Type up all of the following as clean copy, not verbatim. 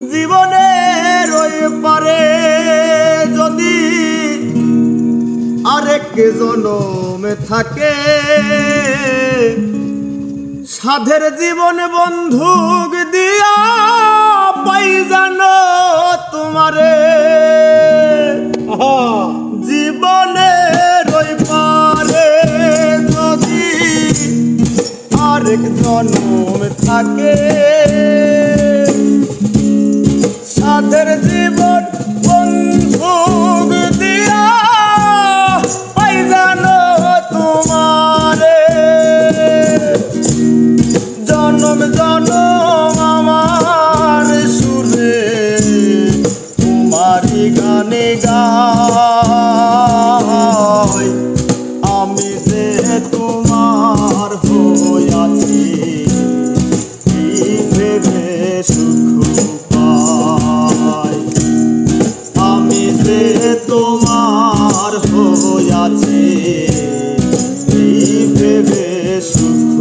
জীবনের ওই পারে যদি আরেক জনমে থাকে, সাধের জীবন বন্ধুক দিয়া পাই জানো তোমারে। জীবনের ওই পারে যদি আরেক জনম থাকে, সাধের জীবন বন্ধুক দিয়া পাই জানো তোমারে। জনম জনম আমার সুরে তোমারি গানে গাই, আমি যে তোমার হইয়াছি ভেবে সুখ পাই। আমি যে তোমার হইয়াছি ভেবে সুখ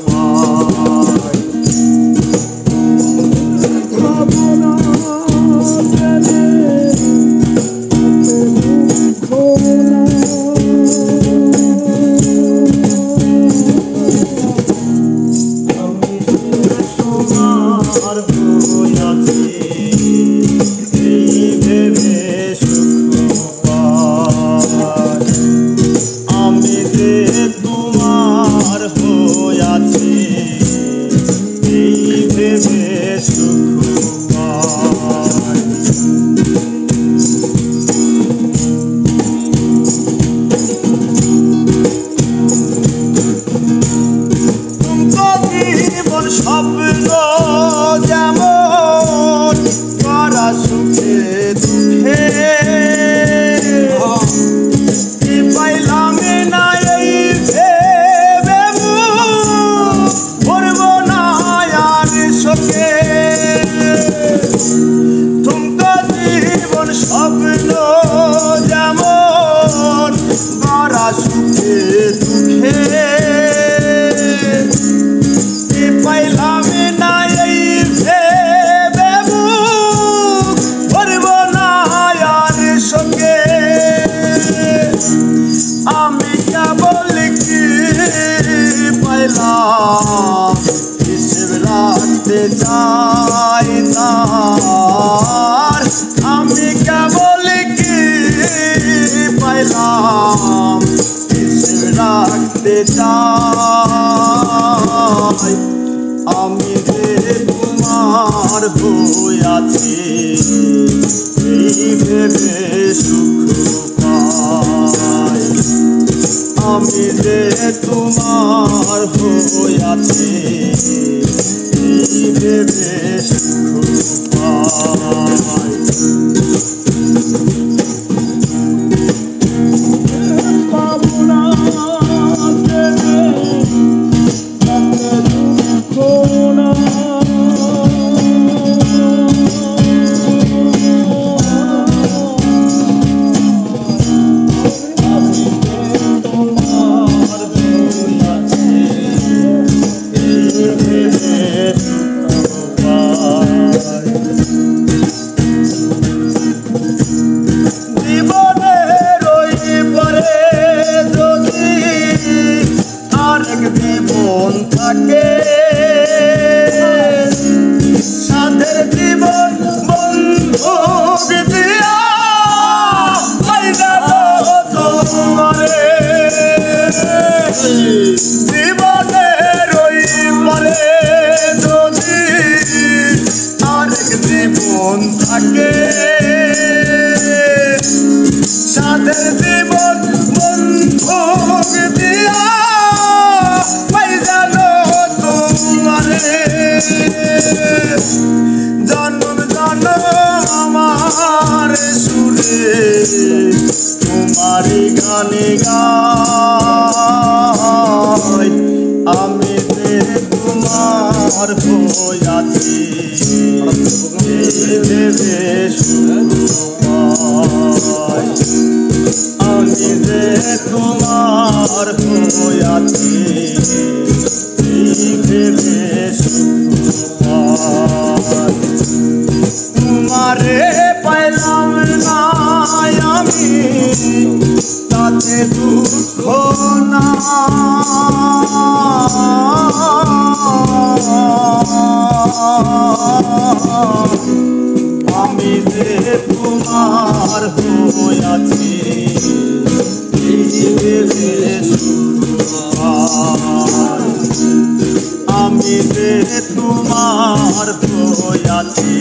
পাই। স্বপ্ন যেমন করা সুখে দুঃখে পাইলাম না, এই ভেবে ভরব না আর শোকে। তুমকো জীবন স্বপ্ন যেমন করা সুখে দুঃখে পাইলাম না, এই ভেবে ভরব না আর শোকে। আমি কেবল কি পাইলাম হিসেব রাখতে চাই তার। আমি কেবল কি পাইলাম হিসেব রাখতে চাই। আমি যে তোমার হইয়াছি এই ভেবে সুখ পাই। আমি যে তোমার হইয়াছি এই ভেবে সুখ পাই। জীবনের ওই পারে যদি আরেক জীবন থাকে, সাধের জীবন বন্ধুক দিয়া পাই যাবো তোমারে। জীবনের ওই পারে যদি আরেক জীবন থাকে, সাধের জীবন বন্ধুক দিয়া পাই জানো তোমারে। জন্ম জন্ম আমার সুরে তোমারি গানে গাই, আমি যে তোমার হইয়াছি ভেবে সুখ পাই। আমি যে তোমার হইয়াছি ভেবে সুখ পাই। তাতে দুঃখ না আমি যে তোমার হইয়াছি আমি যে তোমার হইয়াছি